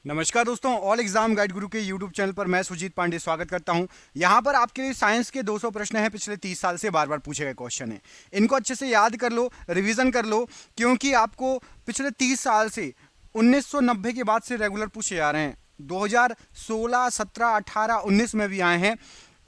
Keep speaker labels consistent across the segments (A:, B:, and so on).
A: नमस्कार दोस्तों, all exam guide गुरु के यूट्यूब चैनल पर मैं सुजीत पांडे स्वागत करता हूं। यहां पर आपके लिए साइंस के 200 प्रश्न हैं, पिछले 30 साल से बार बार पूछे गए क्वेश्चन हैं। इनको अच्छे से याद कर लो, रिवीजन कर लो, क्योंकि आपको पिछले 30 साल से 1990 के बाद से रेगुलर पूछे जा रहे हैं। 2016, 17, 18, 19 में भी आए हैं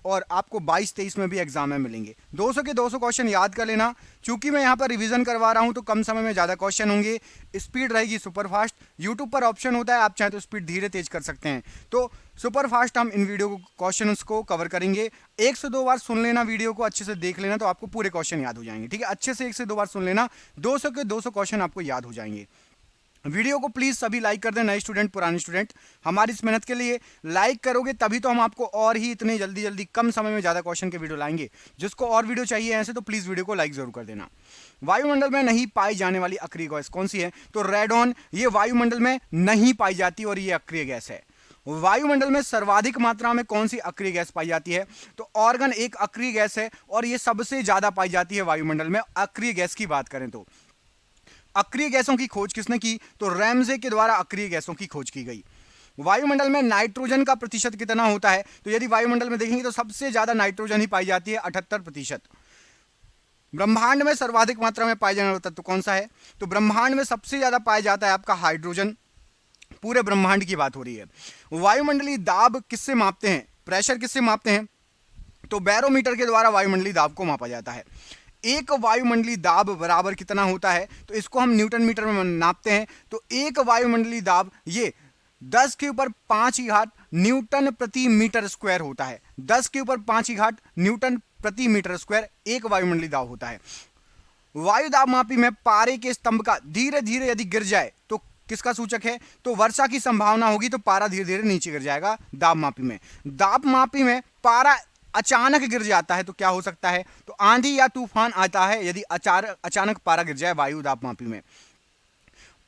A: और आपको 22-23 में भी एग्जाम में मिलेंगे। 200 के 200 क्वेश्चन याद कर लेना। चूंकि मैं यहाँ पर रिवीजन करवा रहा हूँ तो कम समय में ज़्यादा क्वेश्चन होंगे, स्पीड रहेगी सुपर फास्ट। यूट्यूब पर ऑप्शन होता है, आप चाहें तो स्पीड धीरे तेज कर सकते हैं। तो सुपर फास्ट हम इन वीडियो क्वेश्चन को कवर करेंगे। 1 से 2 बार सुन लेना, वीडियो को अच्छे से देख लेना, तो आपको पूरे क्वेश्चन याद हो जाएंगे। ठीक है, अच्छे से 1 से 2 बार सुन लेना, 200 के 200 क्वेश्चन आपको याद हो जाएंगे। वीडियो को प्लीज सभी लाइक कर दें, नए स्टूडेंट पुराने स्टूडेंट। हमारी इस मेहनत के लिए लाइक करोगे तभी तो हम आपको और ही इतने जल्दी कम समय में ज्यादा क्वेश्चन के वीडियो लाएंगे। जिसको और वीडियो चाहिए ऐसे तो प्लीज वीडियो को लाइक जरूर कर देना। वायुमंडल में नहीं पाई जाने वाली अक्रिय गैस कौन सी है? तो रेडॉन, ये वायुमंडल में नहीं पाई जाती और ये अक्रिय गैस है। वायुमंडल में सर्वाधिक मात्रा में कौन सी अक्रिय गैस पाई जाती है? तो ऑर्गन एक अक्रिय गैस है और ये सबसे ज्यादा पाई जाती है वायुमंडल में। अक्रिय गैस की बात करें तो अक्रिय गैसों की खोज किसने की? तो रैमजे के द्वारा अक्रिय गैसों की खोज की गई। वायुमंडल में नाइट्रोजन का प्रतिशत कितना होता है? तो यदि वायुमंडल में देखेंगे तो सबसे ज्यादा नाइट्रोजन ही पाई जाती है, 78%। ब्रह्मांड में सर्वाधिक मात्रा में पाया जाने वाला तत्व कौन सा है? तो ब्रह्मांड में सबसे ज्यादा पाया जाता है आपका हाइड्रोजन। पूरे ब्रह्मांड की बात हो रही है। वायुमंडलीय दाब किससे मापते हैं? प्रेशर किससे मापते हैं? तो बैरोमीटर के द्वारा वायुमंडलीय दाब को मापा जाता है। एक वायुमंडलीय दाब बराबर कितना होता है? तो इसको हम न्यूटन मीटर में नापते हैं। तो एक वायुमंडलीय दाब ये 10 के ऊपर 5 की घात न्यूटन प्रति मीटर स्क्वायर होता है। 10 के ऊपर 5 की घात न्यूटन प्रति मीटर स्क्वायर एक वायुमंडलीय दाब होता है। वायु दाब मापी में पारे के स्तंभ का धीरे धीरे यदि गिर जाए तो किसका सूचक है? तो वर्षा की संभावना होगी, तो पारा धीरे धीरे नीचे गिर जाएगा दाब मापी में। दाब मापी में पारा अचानक गिर जाता है तो क्या हो सकता है? तो आंधी या तूफान आता है यदि अचानक पारा गिर जाए वायु दाब मापी में।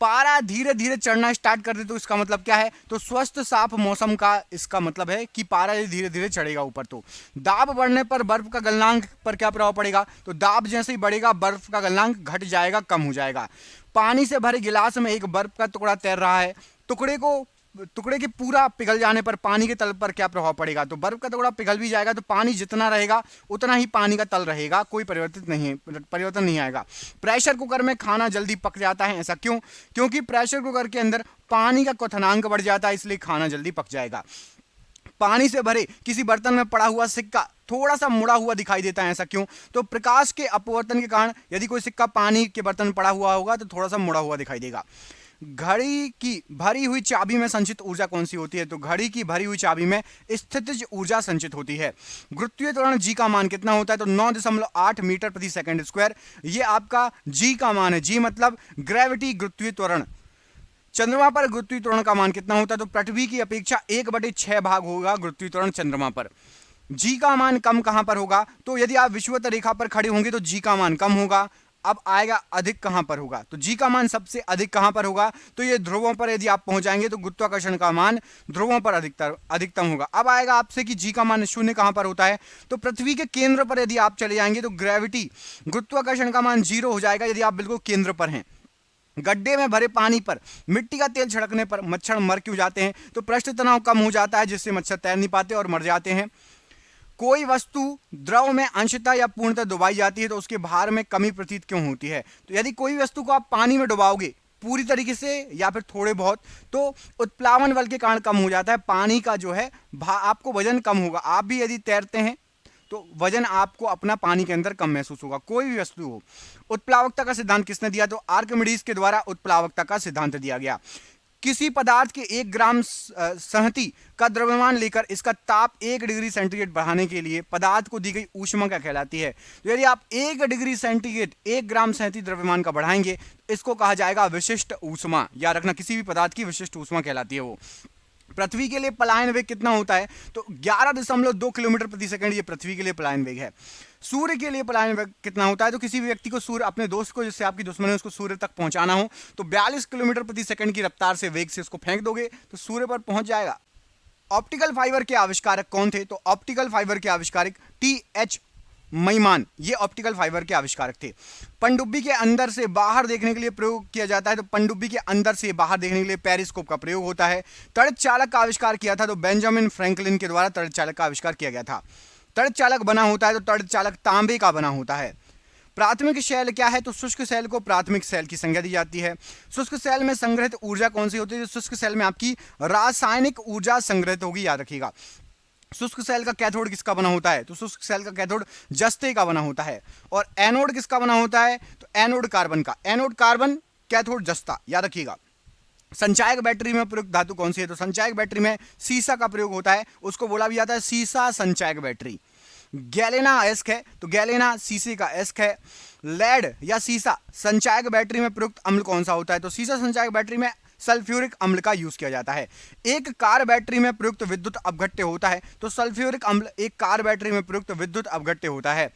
A: पारा धीरे धीरे चढ़ना स्टार्ट कर दे तो इसका मतलब क्या है? तो स्वस्थ साफ मौसम का इसका मतलब है कि पारा धीरे धीरे चढ़ेगा ऊपर। तो दाब बढ़ने पर बर्फ का गलनांक पर क्या प्रभाव पड़ेगा? तो दाब जैसे ही बढ़ेगा बर्फ का गलनांक घट जाएगा, कम हो जाएगा। पानी से भरे गिलास में एक बर्फ का टुकड़ा तैर रहा है, टुकड़े के पूरा पिघल जाने पर पानी के तल पर क्या प्रभाव पड़ेगा? तो बर्फ का टुकड़ा पिघल भी जाएगा तो पानी जितना रहेगा उतना ही पानी का तल रहेगा, कोई परिवर्तन नहीं आएगा। प्रेशर कुकर में खाना जल्दी पक जाता है, ऐसा क्यों? क्योंकि प्रेशर कुकर के अंदर पानी का क्वथनांक बढ़ जाता है, इसलिए खाना जल्दी पक जाएगा। पानी से भरे किसी बर्तन में पड़ा हुआ सिक्का थोड़ा सा मुड़ा हुआ दिखाई देता है, ऐसा क्यों? तो प्रकाश के अपवर्तन के कारण यदि कोई सिक्का पानी के बर्तन में पड़ा हुआ होगा तो थोड़ा सा मुड़ा हुआ दिखाई देगा। घड़ी की भरी हुई चाबी में संचित ऊर्जा कौन सी होती है? तो घड़ी की भरी हुई चाबी में स्थितिज ऊर्जा संचित होती है। गुरुत्वीय त्वरण जी का मान कितना होता है? तो 9.8 मीटर प्रति सेकंड स्क्वायर। ये आपका जी का मान है। जी मतलब ग्रेविटी, गुरुत्वीय त्वरण। चंद्रमा पर गुरुत्वीय त्वरण का मान कितना होता है? तो पृथ्वी की अपेक्षा 1/6 भाग होगा गुरुत्वीय त्वरण चंद्रमा पर। जी का मान कम कहां पर होगा? तो यदि आप विषुवत रेखा पर खड़े होंगे तो जी का मान कम होगा। अब आएगा अधिक कहां पर होगा? तो जी का मान सबसे अधिक कहां पर होगा? तो ये ध्रुवों पर यदि आप पहुंच जाएंगे तो गुरुत्वाकर्षण का मान ध्रुवों पर अधिकतम होगा। अब आएगा आपसे कि जी का मान शून्य कहां पर होता है? तो पृथ्वी के केंद्र पर यदि आप चले जाएंगे तो ग्रेविटी, गुरुत्वाकर्षण का मान 0 हो जाएगा यदि आप बिल्कुल केंद्र पर हैं। गड्ढे में भरे पानी पर मिट्टी का तेल छिड़कने पर मच्छर मर क्यों जाते हैं? तो पृष्ठ तनाव कम हो जाता है, जिससे मच्छर तैर नहीं पाते और मर जाते हैं। कोई वस्तु द्रव में अंशतः या पूर्णतः डुबाई जाती है तो उसके भार में कमी प्रतीत क्यों होती है? तो यदि कोई वस्तु को आप पानी में डुबाओगे पूरी तरीके से या फिर थोड़े बहुत, तो उत्प्लावन बल के कारण कम हो जाता है। पानी का जो है आपको वजन कम होगा। आप भी यदि तैरते हैं तो वजन आपको अपना पानी के अंदर कम महसूस होगा, कोई भी वस्तु हो। उत्प्लावकता का सिद्धांत किसने दिया? तो आर्किमिडीज के द्वारा उत्प्लावकता का सिद्धांत दिया गया। किसी पदार्थ के 1 ग्राम संहति का द्रव्यमान लेकर इसका ताप 1 डिग्री सेंटीग्रेड बढ़ाने के लिए पदार्थ को दी गई ऊष्मा क्या कहलाती है? तो यदि आप 1 डिग्री सेंटीग्रेड 1 ग्राम संहति द्रव्यमान का बढ़ाएंगे इसको कहा जाएगा विशिष्ट ऊष्मा। याद रखना, किसी भी पदार्थ की विशिष्ट ऊष्मा कहलाती है वो। पृथ्वी के लिए पलायन वेग कितना होता है? तो 11.2 किलोमीटर प्रति सेकंड ये पृथ्वी के लिए पलायन वेग है। सूर्य के लिए पलायन वेग कितना होता है? तो किसी भी व्यक्ति को सूर्य, अपने दोस्त को जिससे आपकी दुश्मनी है उसको सूर्य तक पहुंचाना हो तो 42 किलोमीटर प्रति सेकंड की रफ्तार से वेग से उसको फेंक दोगे तो सूर्य पर पहुंच जाएगा। ऑप्टिकल फाइबर के आविष्कारक कौन थे? तो ऑप्टिकल फाइबर के आविष्कारक TH मैमान, ये ऑप्टिकल फाइबर के आविष्कारक थे। पनडुब्बी के अंदर से बाहर देखने के लिए प्रयोग किया जाता है, तो पनडुब्बी के अंदर से बाहर देखने के लिए पेरिस्कोप का प्रयोग होता है। तड़ित चालक का आविष्कार किया था तो बेंजामिन फ्रैंकलिन के द्वारा तड़ित चालक का आविष्कार किया गया था। तड़ित चालक बना होता है तो तड़ित चालक तांबे का बना होता है। प्राथमिक सेल क्या है, तो शुष्क सेल को प्राथमिक सेल की संज्ञा दी जाती है। शुष्क सेल में संग्रहित ऊर्जा कौन सी होती है, शुष्क सेल में आपकी रासायनिक ऊर्जा संग्रहित होगी, याद रखिएगा। शुष्क सेल का कैथोड किसका बना होता है, तो शुष्क सेल का कैथोड जस्ते का बना होता है। और एनोड किसका बना होता है, तो एनोड कार्बन का, एनोड कार्बन कैथोड जस्ता, याद रखिएगा। संचायक बैटरी में प्रयुक्त धातु कौन सी है, तो संचायक बैटरी में सीसा का प्रयोग होता है, उसको बोला भी जाता है सीसा संचायक बैटरी। गैलेना अयस्क है तो गैलेना सीसे का अयस्क है। लेड या सीसा संचायक बैटरी में प्रयुक्त अम्ल कौन सा होता है, तो सीसा संचायक बैटरी में सल्फ्यूरिक अम्ल का यूज किया जाता है। एक कार बैटरी में प्रयुक्त विद्युत अपघट्य होता है, तो सल्फ्यूरिक अम्ल एक कार बैटरी में प्रयुक्त विद्युत अपघट्य होता है।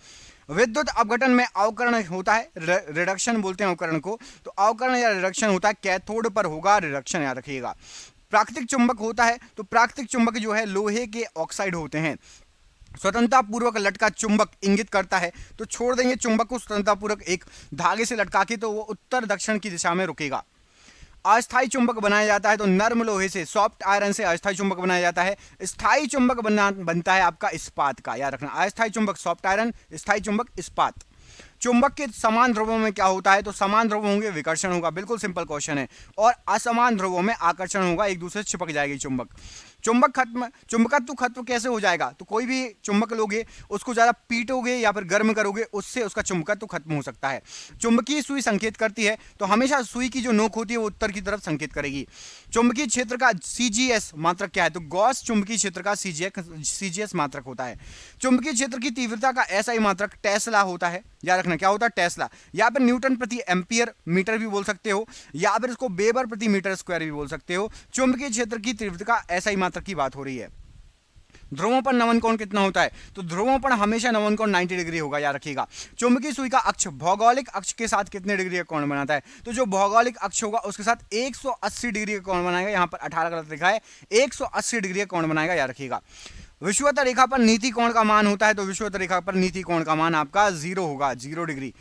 A: विद्युत अपघटन में अवकरण होता है, रिडक्शन बोलते हैं अवकरण को, तो अवकरण या रिडक्शन होता है कैथोड पर होगा रिडक्शन, याद रखिएगा। प्राकृतिक चुंबक होता है तो प्राकृतिक चुंबक जो है लोहे के ऑक्साइड होते हैं। स्वतंत्रता पूर्वक लटका चुंबक इंगित करता है, तो छोड़ देंगे चुंबक को स्वतंत्रता पूर्वक एक धागे से लटका के, तो वो उत्तर दक्षिण की दिशा में रुकेगा। अस्थायी चुंबक बनाया जाता है तो नर्म लोहे से, सॉफ्ट आयरन से अस्थायी चुंबक बनाया जाता है। स्थायी चुंबक बनता है आपका इस्पात का, याद रखना। अस्थायी चुंबक सॉफ्ट आयरन, स्थायी चुंबक इस्पात। चुंबक के समान ध्रुवों में क्या होता है, तो समान ध्रुव होंगे विकर्षण होगा, बिल्कुल सिंपल क्वेश्चन है। और असमान ध्रुवों में आकर्षण होगा, एक दूसरे से चिपक जाएगी चुंबक। चुंबकत्व खत्म कैसे हो जाएगा, तो कोई भी चुंबक लोगे उसको ज्यादा पीटोगे या फिर गर्म करोगे, उससे उसका चुंबकत्व खत्म हो सकता है। चुंबकीय सुई संकेत करती है, तो हमेशा सुई की जो नोक होती है वो उत्तर की तरफ संकेत करेगी। चुंबकीय क्षेत्र का सीजीएस मात्रक क्या है, तो गॉस चुंबकीय क्षेत्र का सीजीएस मात्रक होता है। चुंबकीय क्षेत्र की तीव्रता का एसआई मात्रक टेस्ला होता है, याद रखना क्या होता है, टेस्ला, या फिर न्यूटन प्रति एम्पियर मीटर भी बोल सकते हो, या फिर इसको वेबर प्रति मीटर स्क्वायर भी बोल सकते हो। चुंबकीय क्षेत्र की तीव्रता का एसआई मात्रक की बात हो रही है। ध्रुवों पर नमन कोण कितना होता है, तो ध्रुवों पर हमेशा नमन कोण 90 डिग्री होगा, याद रखिएगा। चुंबकीय सुई का अक्ष भौगोलिक अक्ष के साथ कितने डिग्री का कोण बनाता है, तो जो भौगोलिक अक्ष होगा उसके साथ 180 डिग्री का कोण बनाएगा। यहां पर 18 गलत लिखा है, 180 डिग्री का कोण बनाएगा, याद रखिएगा। विषुवत रेखा पर नीति कोण का मान होता है, तो विषुवत रेखा पर नीति कोण का मान आपका 0 होगा, 0 डिग्री।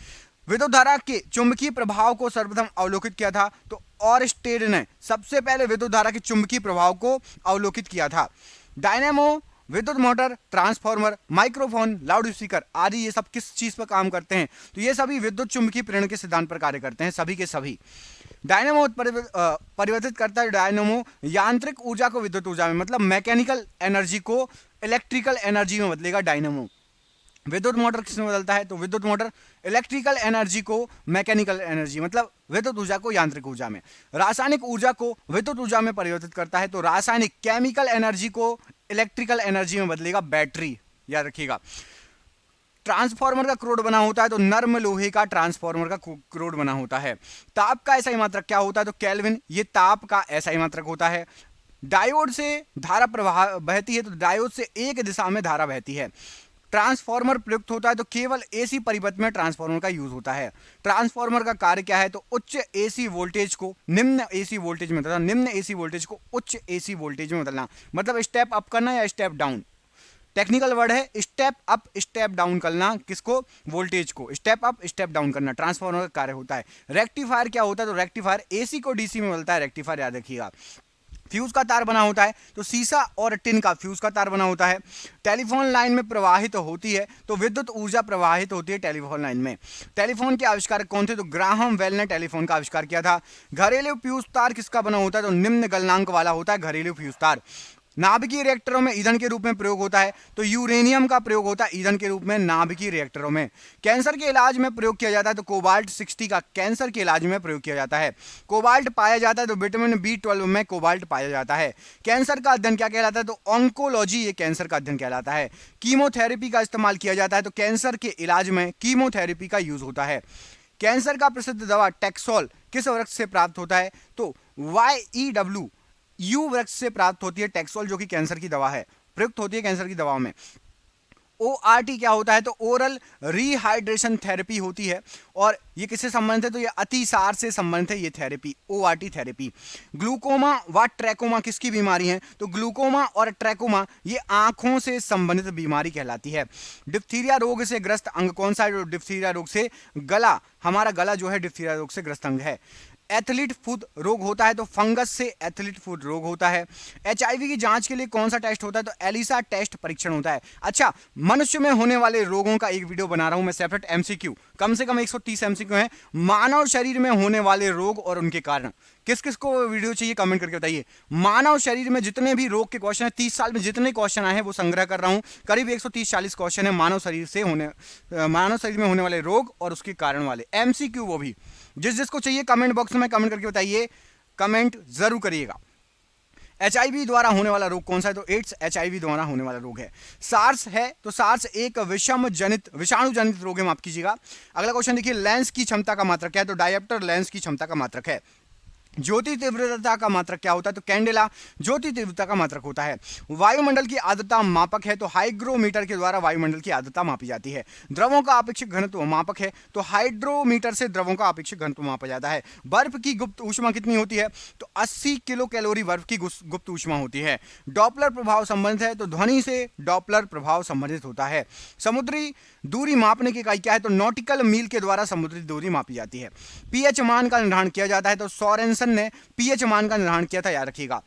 A: विद्युत धारा के चुंबकीय प्रभाव को सर्वप्रथम अवलोकित किया था, तो ऑरस्टेड ने सबसे पहले विद्युत धारा के चुंबकीय प्रभाव को अवलोकित किया था। डायनेमो, विद्युत motor, transformer, microphone, loud speaker आदि ये सब किस चीज पर काम करते हैं, तो ये सभी विद्युत चुंबकीय प्रेरण के सिद्धांत पर कार्य करते हैं, सभी के सभी। डायनेमो परिवर्तित करता है, डायनेमो यांत्रिक ऊर्जा को विद्युत ऊर्जा में, मतलब मैकेनिकल एनर्जी को इलेक्ट्रिकल एनर्जी में बदलेगा डायनेमो। विद्युत मोटर किसमें बदलता है, तो विद्युत मोटर इलेक्ट्रिकल एनर्जी को मैकेनिकल एनर्जी, मतलब विद्युत ऊर्जा को यांत्रिक ऊर्जा में। रासायनिक ऊर्जा को विद्युत ऊर्जा में परिवर्तित करता है, तो रासायनिक केमिकल एनर्जी को इलेक्ट्रिकल एनर्जी में बदलेगा बैटरी, याद रखिएगा। ट्रांसफार्मर का क्रोड बना होता है, तो नर्म लोहे का ट्रांसफार्मर का क्रोड बना होता है। ताप का एसआई मात्रक क्या होता है, तो केल्विन, ये ताप का एसआई मात्रक होता है। डायोड से धारा प्रवाह बहती है, तो डायोड से एक दिशा में धारा बहती है। ट्रांसफार्मर प्रयुक्त होता है, तो केवल एसी परिपथ में ट्रांसफार्मर का यूज होता है। ट्रांसफार्मर का कार्य क्या है, तो उच्च एसी वोल्टेज को निम्न एसी वोल्टेज में बदलना, निम्न एसी वोल्टेज को उच्च एसी वोल्टेज में बदलना, मतलब स्टेप अप करना या स्टेप डाउन। टेक्निकल वर्ड है स्टेप अप स्टेप डाउन करना, किसको, वोल्टेज को, स्टेप अप स्टेप डाउन करना ट्रांसफार्मर का कार्य होता है। रेक्टिफायर क्या होता है, तो रेक्टिफायर एसी को डीसी में बदलता है, रेक्टिफायर याद रखिएगा। फ्यूज का तार बना होता है, तो सीसा और टिन का फ्यूज का तार बना होता है। टेलीफोन लाइन में प्रवाहित होती है, तो विद्युत ऊर्जा प्रवाहित होती है टेलीफोन लाइन में। टेलीफोन के आविष्कारक कौन थे, तो ग्राहम बेल ने टेलीफोन का आविष्कार किया था। घरेलू फ्यूज तार किसका बना होता है, तो निम्न गलनांक वाला होता है घरेलू फ्यूज तार। नाभिकीय रिएक्टरों में ईंधन के रूप में प्रयोग होता है, तो यूरेनियम का प्रयोग होता है ईंधन के रूप में नाभिकीय रिएक्टरों में। कैंसर के इलाज में प्रयोग किया जाता है, तो कोबाल्ट 60 का कैंसर के इलाज में प्रयोग किया जाता है। कोबाल्ट पाया जाता है, तो विटामिन B12 में कोबाल्ट पाया जाता है। कैंसर का अध्ययन क्या कहलाता है, तो ऑन्कोलॉजी, ये कैंसर का अध्ययन कहलाता है। कीमोथेरेपी का इस्तेमाल किया जाता है, तो कैंसर के इलाज में कीमोथेरेपी का यूज होता है। कैंसर का प्रसिद्ध दवा टेक्सोल किस वृक्ष से प्राप्त होता है, तो YEW यू वृक्ष से प्राप्त होती है टेक्सोल, जो कि कैंसर की दवा है, प्रयुक्त होती है कैंसर की दवाओं में। ORT क्या होता है? तो ओरल रिहाइड्रेशन थेरेपी होती है, और ये किससे संबंधित है? तो ये अतिसार से संबंधित है ये थेरेपी, ORT थेरेपी। ग्लूकोमा व ट्रैकोमा किसकी बीमारी है? तो ग्लूकोमा और ट्रैकोमा ये आंखों से संबंधित बीमारी कहलाती है। डिप्थीरिया रोग से ग्रस्त अंग कौन सा है? जो डिप्थीरिया रोग से गला, हमारा गला जो है डिप्थीरिया रोग से ग्रस्त अंग है। एथलीट फुट रोग होता है? तो फंगस से एथलीट फुट रोग होता है। HIV की जांच के लिए कौन सा टेस्ट होता है? तो एलिसा टेस्ट परीक्षण होता है। अच्छा, मनुष्य में होने वाले रोगों का एक वीडियो बना रहा हूं मैं सेपरेट, MCQ, कम से कम 130 MCQ है, मानव शरीर में होने वाले रोग और उनके कारण। किस किस को वीडियो चाहिए कमेंट करके बताइए। मानव शरीर में जितने भी रोग के क्वेश्चन है, 30 साल में जितने क्वेश्चन आए हैं वो संग्रह कर रहा हूं, करीब 130-40 क्वेश्चन है मानव शरीर में होने वाले रोग और उसके कारण वाले MCQ, वो भी जिस जिसको चाहिए कमेंट बॉक्स में कमेंट करके बताइए, कमेंट जरूर करिएगा। HIV द्वारा होने वाला रोग कौन सा है? तो एड्स HIV द्वारा होने वाला रोग है। सार्स है? तो सार्स एक विषाणु जनित रोग है, माफ कीजिएगा। अगला क्वेश्चन देखिए, लेंस की क्षमता का मात्रक क्या है? तो डायोप्टर लेंस की क्षमता का मात्रक है। ज्योति तीव्रता का मात्रक क्या होता है? तो कैंडेला ज्योति तीव्रता का मात्रक होता है। वायुमंडल की आर्द्रता मापक है? तो हाइग्रोमीटर के द्वारा वायुमंडल की आर्द्रता मापी जाती है। द्रवों का आपेक्षिक घनत्व मापक है? तो हाइड्रोमीटर से द्रवों का आपेक्षिक घनत्व मापा जाता है। बर्फ की गुप्त ऊष्मा कितनी होती है? तो 80 किलो कैलोरी बर्फ की गुप्त ऊष्मा होती है। डॉपलर प्रभाव संबंधित है? तो ध्वनि से डॉपलर प्रभाव संबंधित होता है। समुद्री दूरी मापने की इकाई क्या है? तो नॉटिकल मील के द्वारा समुद्री दूरी मापी जाती है। पीएच मान का निर्धारण किया जाता है? तो सोरेनसन ने पीएच मान का निर्धारण किया था, याद रखिएगा।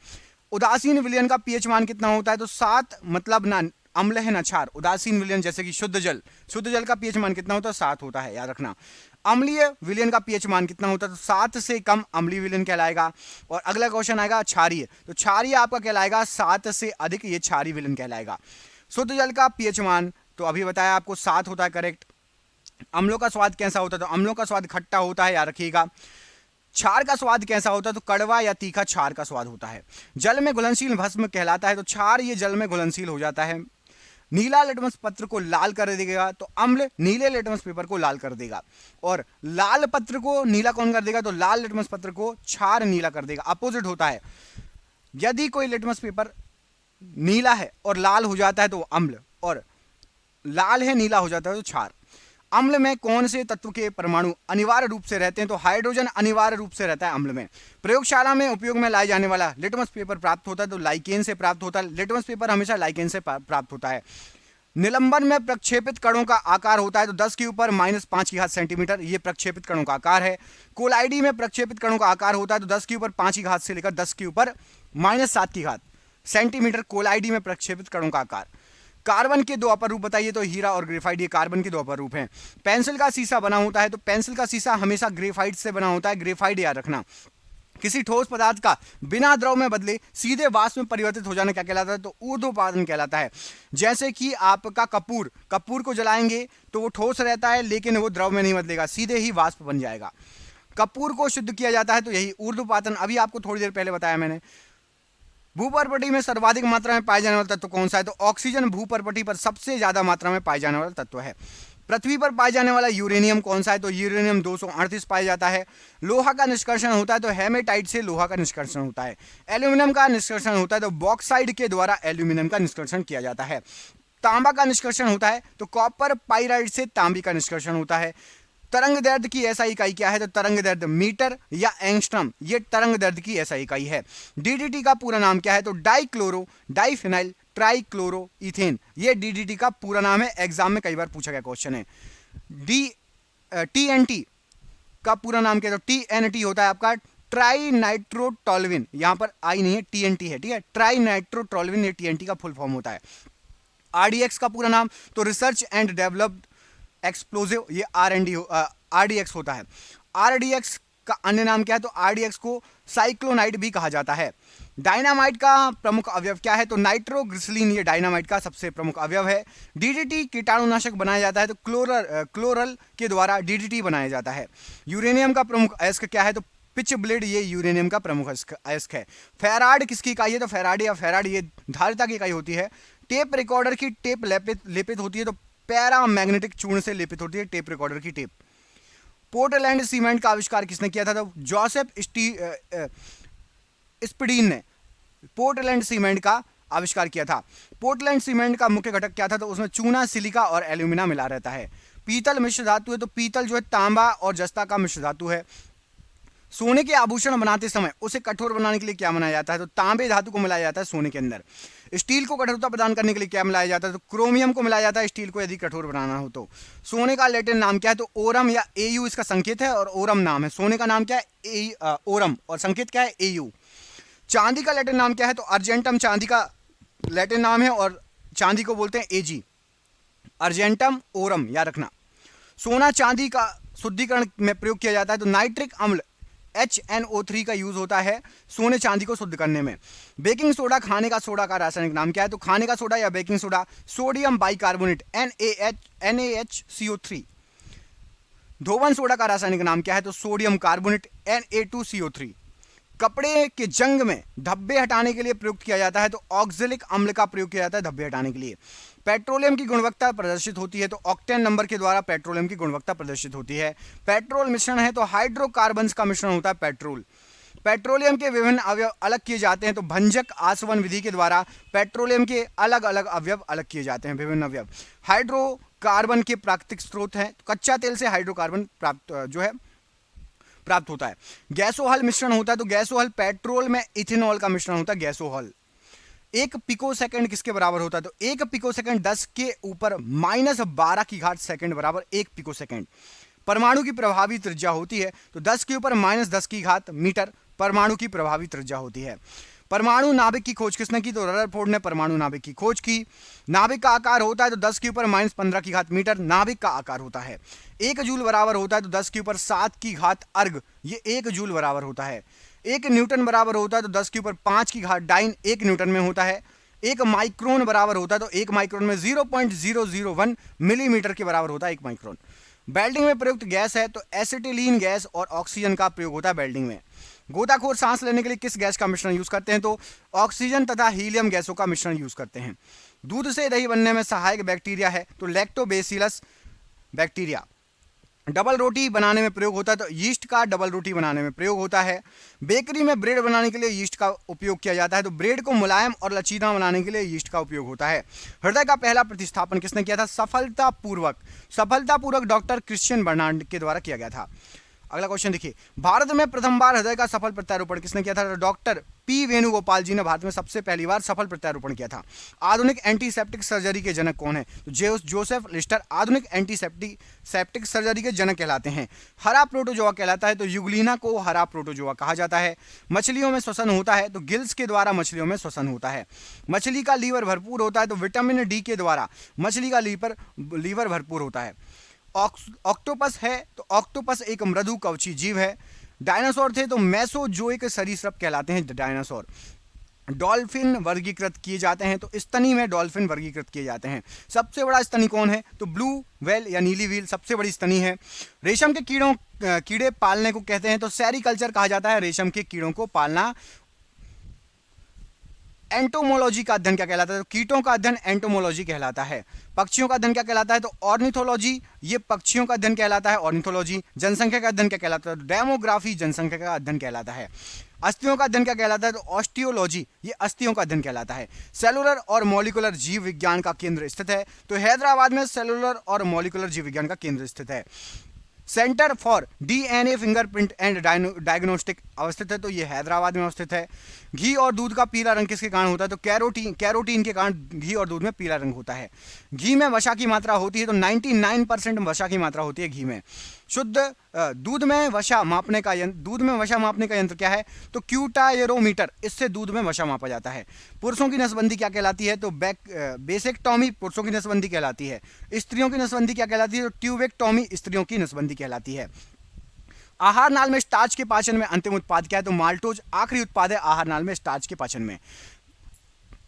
A: उदासीन विलयन का पीएच मान कितना होता है? तो 7, मतलब ना अम्ल है ना क्षार। उदासीन विलयन जैसे कि शुद्ध जल का पीएच मान कितना होता है? 7 होता है, याद रखना। अम्लीय विलयन का पीएच मान कितना होता है? तो 7 से कम अम्लीय विलयन कहलाएगा। और अगला क्वेश्चन आएगा क्षारीय, तो क्षारीय आपका कहलाएगा 7 से अधिक, ये क्षारीय विलयन कहलाएगा। शुद्ध जल का पीएच मान तो अभी बताया आपको 7 होता है, करेक्ट। अम्लों का स्वाद कैसा होता है? तो अम्लों का स्वाद खट्टा होता है, याद रखिएगा। क्षार का स्वाद कैसा होता है? तो कड़वा या तीखा क्षार का स्वाद होता है। जल में घुलनशील भस्म कहलाता है? तो क्षार ये जल में घुलनशील हो जाता है। नीला लिटमस पत्र को लाल कर देगा? तो अम्ल नीले लिटमस पेपर को लाल कर देगा। और लाल पत्र को नीला कौन कर देगा? तो लाल लिटमस पत्र को क्षार नीला कर देगा, अपोजिट होता है। यदि कोई लिटमस पेपर नीला है और लाल हो जाता है तो अम्ल, और लाल है नीला हो जाता है तो क्षार। अम्ल में कौन से तत्व के परमाणु अनिवार्य रूप से रहते हैं? तो हाइड्रोजन अनिवार्य रूप से रहता है अम्ल में। प्रयोगशाला में उपयोग में लाए जाने वाला लिटमस पेपर प्राप्त होता है? तो लाइकेन से प्राप्त होता है। लिटमस पेपर हमेशा लाइकेन से प्राप्त होता है। निलंबन में प्रक्षेपित कणों का आकार होता है? तो 10 के ऊपर -5 सेंटीमीटर, ये प्रक्षेपित कणों का आकार है। कोलाइडी में प्रक्षेपित कणों का आकार होता है? तो 10 के ऊपर 5 से लेकर 10 के ऊपर -7 सेंटीमीटर कोलाइडी में प्रक्षेपित कणों का आकार। कार्बन के 2 अपर रूप बताइए? तो हीरा और ग्रेफाइट, ये कार्बन के 2 अपर रूप हैं। पेंसिल का शीशा बना होता है? तो पेंसिल का शीशा हमेशा ग्रेफाइट से बना होता है, ग्रेफाइट याद रखना। किसी ठोस पदार्थ का बिना द्रव में बदले सीधे वाष्प में परिवर्तित हो जाना क्या कहलाता है? तो ऊर्ध्वपातन कहलाता है। जैसे कि आपका कपूर को जलाएंगे तो वो ठोस रहता है, लेकिन वो द्रव में नहीं बदलेगा, सीधे ही वाष्प बन जाएगा। कपूर को शुद्ध किया जाता है, तो यही ऊर्ध्वपातन, अभी आपको थोड़ी देर पहले बताया मैंने। भूपर्पटी में सर्वाधिक मात्रा में पाए जाने वाला तत्व कौन सा है? तो ऑक्सीजन भूपर्पटी पर सबसे ज्यादा मात्रा में पाए जाने वाला तत्व है। पृथ्वी पर पाए जाने वाला यूरेनियम कौन सा है? तो यूरेनियम 238 पाया जाता है। लोहा का निष्कर्षण होता है? तो हेमेटाइट से लोहा का निष्कर्षण होता है। एल्यूमिनियम का निष्कर्षण होता है? तो बॉक्साइड के द्वारा एल्यूमिनियम का निष्कर्षण किया जाता है। तांबा का निष्कर्षण होता है? तो कॉपर पाइराइड से तांबी का निष्कर्षण होता है। तरंग दैर्ध्य की ऐसा इकाई क्या है? तो तरंग दैर्ध्य मीटर या एंगस्ट्रम, ये तरंग दैर्ध्य की ऐसा इकाई है। डीडीटी का पूरा नाम क्या है? तो डाइक्लोरो डाइफिनाइल ट्राइक्लोरो इथेन, ये डीडीटी का पूरा नाम है। एग्जाम में कई बार पूछा गया क्वेश्चन है। टीएनटी का पूरा नाम क्या है? तो टीएनटी होता है आपका ट्राई नाइट्रोटोल्विन, यहां पर आई नहीं है, टीएनटी है, ठीक है। ट्राई नाइट्रोटोल्विन, ये टीएनटी का फुल फॉर्म होता है। आरडीएक्स का पूरा नाम तो रिसर्च एंड डेवलप्ड एक्सप्लोजिव, ये आरडीएक्स होता है। आरडीएक्स का अन्य नाम क्या है? तो आरडीएक्स को साइक्लोनाइट भी कहा जाता है। डायनामाइट का प्रमुख अवयव क्या है? तो नाइट्रोग्लिसरीन, ये डायनामाइट का सबसे प्रमुख अवयव है। डीडीटी कीटाणुनाशक बनाया जाता है? तो क्लोरल के द्वारा डीडीटी बनाया जाता है। यूरेनियम का प्रमुख अयस्क क्या है? तो पिच ब्लेड, ये यूरेनियम का प्रमुख अयस्क है। फेराड किसकी इकाई है? तो फेराड ये धारिता की इकाई होती है। टेप रिकॉर्डर की टेप लेपित होती है? तो पैरामैग्नेटिक चूर्ण से लेपित होती है टेप रिकॉर्डर की टेप। पोर्टलैंड सीमेंट का आविष्कार किसने किया था? तो जोसेफ स्पीडीन ने पोर्टलैंड सीमेंट का आविष्कार किया था। पोर्टलैंड सीमेंट का मुख्य घटक क्या था? तो उसमें चूना, सिलिका और एल्यूमिना मिला रहता है। पीतल मिश्र धातु है, तो पीतल जो है तांबा और जस्ता का मिश्र धातु है। सोने के आभूषण बनाते समय उसे कठोर बनाने के लिए क्या बनाया जाता है? तो तांबे धातु को मिलाया जाता है सोने के अंदर। स्टील को कठोरता प्रदान करने के लिए क्या मिलाया जाता है? तो क्रोमियम को मिलाया जाता है स्टील को यदि कठोर बनाना हो तो। सोने का लैटिन नाम क्या है? तो ओरम या एयू इसका संकेत है और ओरम नाम है। सोने का नाम क्या है? ओरम, और संकेत क्या है? एयू। चांदी का लैटिन नाम क्या है? तो अर्जेंटम चांदी का लैटिन नाम है और चांदी को बोलते हैं एजी, अर्जेंटम ओरम, याद रखना। सोना चांदी का शुद्धिकरण में प्रयोग किया जाता है, तो नाइट्रिक अम्ल HNO3 का यूज होता है सोने चांदी को शुद्ध करने में। बेकिंग सोडा, खाने का सोडा का रासायनिक नाम क्या है? तो खाने का सोडा या baking soda sodium bicarbonate NaHCO3। धोवन सोडा का रासायनिक नाम क्या है? तो सोडियम कार्बोनेट Na2CO3। कपड़े के जंग में धब्बे हटाने के लिए प्रयुक्त किया जाता है, तो ऑक्जेलिक अम्ल का प्रयोग किया जाता है धब्बे हटाने के लिए। पेट्रोलियम की गुणवत्ता प्रदर्शित होती है, तो ऑक्टेन नंबर के द्वारा पेट्रोलियम की गुणवत्ता प्रदर्शित होती है। पेट्रोल मिश्रण है, तो हाइड्रोकार्बन्स का मिश्रण होता है पेट्रोल। पेट्रोलियम के विभिन्न अवयव अलग किए जाते हैं, तो भंजक आसवन विधि के द्वारा पेट्रोलियम के अलग अलग अवयव अलग किए जाते हैं, विभिन्न अवयव। हाइड्रोकार्बन के प्राकृतिक स्रोत हैं, कच्चा तेल से हाइड्रोकार्बन प्राप्त होता है। गैसोहल मिश्रण होता है, तो गैसोहल पेट्रोल में इथेनॉल का मिश्रण होता है गैसोहल। एक पिको सेकंड किसके बराबर होता है? तो एक पिको सेकंड 10 के ऊपर -12 की घात सेकंड बराबर एक पिको सेकंड। परमाणु की प्रभावी त्रिज्या होती है, तो 10 के ऊपर -10 की घात मीटर परमाणु की प्रभावी त्रिज्या होती है। परमाणु नाभिक की खोज किसने की? तो रदरफोर्ड ने परमाणु नाभिक की खोज की। नाभिक का आकार होता है, तो 10 के ऊपर -15 की घात मीटर नाभिक का आकार होता है। 1 जूल बराबर होता है, तो 10 के ऊपर 7 की घात अर्ग, ये 1 जूल बराबर होता है। 1 न्यूटन बराबर होता है, तो 10 के ऊपर 5 की घात डाइन 1 न्यूटन में होता है। 1 माइक्रोन बराबर होता है, तो 1 माइक्रोन में 0.001 मिलीमीटर के बराबर होता है 1 माइक्रोन। वेल्डिंग में प्रयुक्त गैस है, तो एसिटिलीन गैस और ऑक्सीजन का प्रयोग होता है वेल्डिंग में। गोताखोर सांस लेने के लिए किस गैस का मिश्रण यूज करते हैं? तो ऑक्सीजन तथा हीलियम गैसों का मिश्रण यूज करते हैं। दूध से दही बनने में सहायक बैक्टीरिया है, तो लैक्टोबैसिलस बैक्टीरिया। डबल रोटी बनाने में प्रयोग होता है, तो यीस्ट का डबल रोटी बनाने में प्रयोग होता है। बेकरी में ब्रेड बनाने के लिए यीस्ट का उपयोग किया जाता है, तो ब्रेड को मुलायम और लचीला बनाने के लिए यीस्ट का उपयोग होता है। हृदय का पहला प्रतिस्थापन किसने किया था? सफलतापूर्वक डॉक्टर क्रिश्चियन बर्नार्ड के द्वारा किया गया था। अगला क्वेश्चन देखिए, भारत में प्रथम बार हृदय का सफल प्रत्यारोपण किसने किया था? तो डॉक्टर पी वेणुगोपाल जी ने भारत में सबसे पहली बार सफल प्रत्यारोपण किया था। आधुनिक एंटीसेप्टिक सर्जरी के जनक कौन है? तो जोसेफ लिस्टर आधुनिक एंटीसेप्टिक सर्जरी के जनक कहलाते हैं। हरा प्रोटोजोआ कहलाता है, तो यूग्लिना को हरा प्रोटोजोआ कहा जाता है। मछलियों में श्वसन होता है, तो गिल्स के द्वारा मछलियों में श्वसन होता है। मछली का लीवर भरपूर होता है, तो विटामिन डी के द्वारा मछली का लीवर भरपूर होता है। ऑक्टोपस है, तो ऑक्टोपस एक मृदु कवची जीव है। डायनासोर थे, तो मेसोजोइक सरीसृप कहलाते हैं डायनासोर। डॉल्फिन वर्गीकृत किए जाते हैं, तो स्तनी में डॉल्फिन वर्गीकृत किए जाते हैं। सबसे बड़ा स्तनी कौन है? तो ब्लू व्हेल या नीली व्हेल सबसे बड़ी स्तनी है। रेशम के कीड़े पालने को कहते हैं, तो सेरीकल्चर कहा जाता है रेशम के कीड़ों को पालना। एंटोमोलॉजी का अध्ययन क्या कहलाता है? तो कीटों का अध्ययन एंटोमोलॉजी कहलाता है। पक्षियों का अध्ययन क्या कहलाता है? तो ऑर्निथोलॉजी, ये पक्षियों का अध्ययन कहलाता है ऑर्निथोलॉजी। जनसंख्या का अध्ययन क्या कहलाता है? तो डेमोग्राफी जनसंख्या का अध्ययन कहलाता है। अस्थियों का अध्ययन क्या कहलाता है? तो ऑस्टियोलॉजी, ये अस्थियों का अध्ययन कहलाता है। सेलुलर और मॉलिकुलर जीव विज्ञान का केंद्र स्थित है, तो हैदराबाद में सेलुलर और मॉलिकुलर जीव विज्ञान का केंद्र स्थित है। Centre for DNA fingerprint and diagnostic अवस्थित है, तो ये हैदराबाद में अवस्थित है। घी और दूध का पीला रंग किसके कारण होता है? तो कैरोटीन के कारण घी और दूध में पीला रंग होता है। घी में वसा की मात्रा होती है, तो 99% वसा की मात्रा होती है घी में। शुद्ध दूध में वसा मापने का यंत्र क्या है? तो क्यूटायरोमीटर, इससे दूध में वसा मापा जाता है। पुरुषों की नसबंदी क्या कहलाती है? तो बेसेक्टॉमी पुरुषों की नसबंदी कहलाती है। स्त्रियों की नसबंदी क्या कहलाती है? तो ट्यूबेक्टॉमी स्त्रियों की नसबंदी कहलाती है। आहार नाल में स्टार्च के पाचन में अंतिम उत्पाद क्या है? तो माल्टोज आखिरी उत्पाद है आहार नाल में स्टार्च के पाचन में।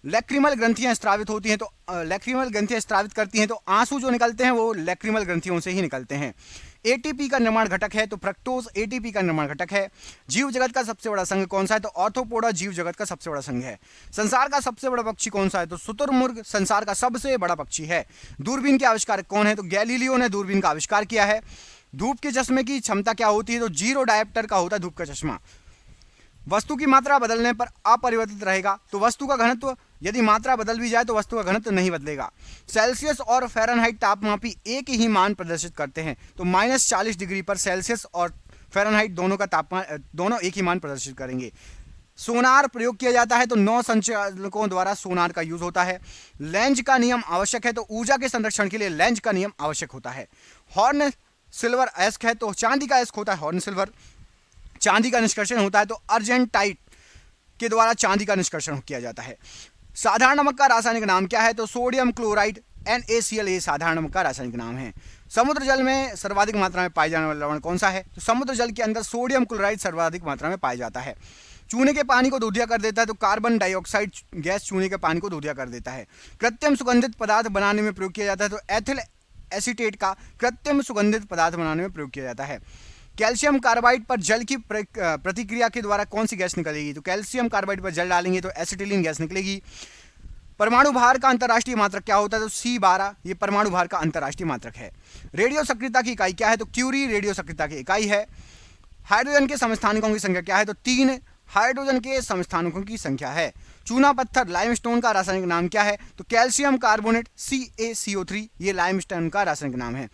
A: लैक्रिमल ग्रंथियां स्त्रावित होती हैं, तो लैक्रिमल ग्रंथियां स्त्रावित करती हैं, तो आंसू जो निकलते हैं वो लैक्रिमल ग्रंथियों से ही निकलते हैं। एटीपी का निर्माण घटक है, तो फ्रक्टोज एटीपी का निर्माण घटक है। जीव जगत का सबसे बड़ा संघ कौन सा है? तो ऑर्थोपोडा जीव जगत का सबसे बड़ा संघ है। संसार का सबसे बड़ा पक्षी कौन सा है? तो शुतुरमुर्ग संसार का सबसे बड़ा पक्षी है। दूरबीन के आविष्कारक कौन है? तो गैलीलियो ने दूरबीन का आविष्कार किया है। धूप के चश्मे की क्षमता क्या होती है? तो 0 डायप्टर का होता है धूप का चश्मा। वस्तु की मात्रा बदलने पर अपरिवर्तित रहेगा। तो वस्तु का घनत्व यदि मात्रा बदल भी जाए तो वस्तु का घनत्व नहीं बदलेगा। सेल्सियस और फ़ारेनहाइट तापमापी एक ही मान प्रदर्शित करते हैं। तो -40 डिग्री पर सेल्सियस और फ़ारेनहाइट दोनों का तापमान दोनों एक ही मान प्रदर्शित करेंगे। सोनार प्रयोग किया जाता है तो 9 संचालकों द्वारा सोनार का यूज होता है। लेंज का नियम आवश्यक है तो ऊर्जा के संरक्षण के लिए लेंज का नियम आवश्यक होता है। हॉर्न सिल्वर एस्क है तो चांदी का एस्क होता है हॉर्न सिल्वर। चांदी का निष्कर्षण होता है तो अर्जेंटाइट के द्वारा चांदी का निष्कर्षण किया जाता है। साधारण नमक का रासायनिक नाम क्या है? तो सोडियम क्लोराइड NaCl साधारण नमक का रासायनिक नाम है। समुद्र जल में सर्वाधिक मात्रा में पाए जाने वाला लवण कौन सा है? तो समुद्र जल के अंदर सोडियम क्लोराइड सर्वाधिक मात्रा में पाया जाता है। चूने के पानी को दूधिया कर देता है तो कार्बन डाइऑक्साइड गैस चूने के पानी को दूधिया कर देता है। कृत्रिम सुगंधित पदार्थ बनाने में प्रयोग किया जाता है तो एथिल एसीटेट का कृत्रिम सुगंधित पदार्थ बनाने में प्रयोग किया जाता है। कैल्शियम कार्बाइड पर जल की प्रतिक्रिया के द्वारा कौन सी गैस निकलेगी? तो कैल्शियम कार्बाइड पर जल डालेंगे तो एसिटिलीन गैस निकलेगी। परमाणु भार का अंतर्राष्ट्रीय मात्रक क्या होता है? तो C12 ये परमाणु भार का अंतर्राष्ट्रीय मात्रक है। रेडियो सक्रियता की इकाई क्या है? तो क्यूरी रेडियो सक्रियता की इकाई है। हाइड्रोजन के समस्थानिकों की संख्या क्या है? तो 3 हाइड्रोजन के समस्थानिकों की संख्या है। चूना पत्थर लाइमस्टोन का रासायनिक नाम क्या है? तो कैल्शियम कार्बोनेट CaCO3 ये लाइमस्टोन का रासायनिक नाम है।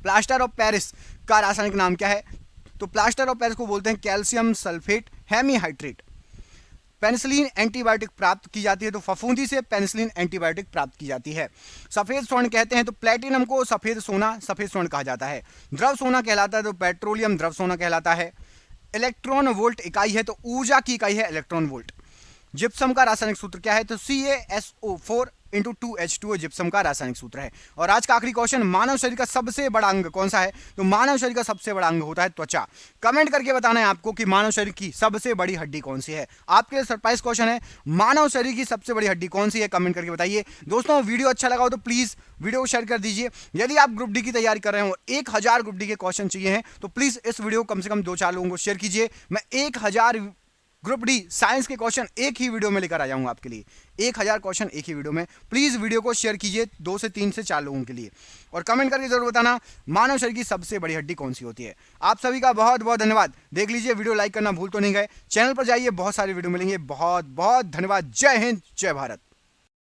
A: प्लास्टर ऑफ पेरिस का रासायनिक नाम क्या है? तो प्लास्टर ऑफ पेरिस को बोलते हैं calcium sulphate hemihydrate. Penicillin antibiotic प्राप्त की जाती है तो फफूंदी से पेनिसिलिन एंटीबायोटिक प्राप्त की जाती है। सफेद स्वर्ण कहते हैं तो प्लेटिनम को सफेद स्वर्ण कहा जाता है। द्रव सोना कहलाता है तो पेट्रोलियम द्रव सोना कहलाता है। इलेक्ट्रॉन वोल्ट इकाई है तो ऊर्जा की इकाई है इलेक्ट्रॉन वोल्ट। जिप्सम का रासायनिक सूत्र क्या है? तो CaSO4 × 2H2O जिप्सम का रासायनिक सूत्र है। और आज का आखिरी क्वेश्चन, मानव शरीर का सबसे बड़ा अंग कौन सा है? तो मानव शरीर का सबसे बड़ा अंग होता है त्वचा। कमेंट करके बताना है आपको कि मानव शरीर की सबसे बड़ी हड्डी कौन सी है। आपके लिए सरप्राइज क्वेश्चन है, मानव शरीर की सबसे बड़ी हड्डी कौन सी है? कमेंट करके बताइए। दोस्तों वीडियो अच्छा लगा हो तो प्लीज वीडियो को शेयर कर दीजिए। यदि आप ग्रुप डी की तैयारी कर रहे हो, 1000 ग्रुप डी के क्वेश्चन चाहिए हैं तो प्लीज इस वीडियो को कम से कम 2-4 लोगों को शेयर कीजिए। मैं 1000 ग्रुप डी साइंस के क्वेश्चन एक ही वीडियो में लेकर आ जाऊंगा आपके लिए। 1000 क्वेश्चन एक ही वीडियो में। प्लीज वीडियो को शेयर कीजिए 2 से 3 से 4 लोगों के लिए और कमेंट करके जरूर बताना मानव शरीर की सबसे बड़ी हड्डी कौन सी होती है। आप सभी का बहुत बहुत धन्यवाद। देख लीजिए वीडियो लाइक करना भूल तो नहीं गए। चैनल पर जाइए, बहुत सारे वीडियो मिलेंगे। बहुत बहुत धन्यवाद। जय हिंद, जय भारत।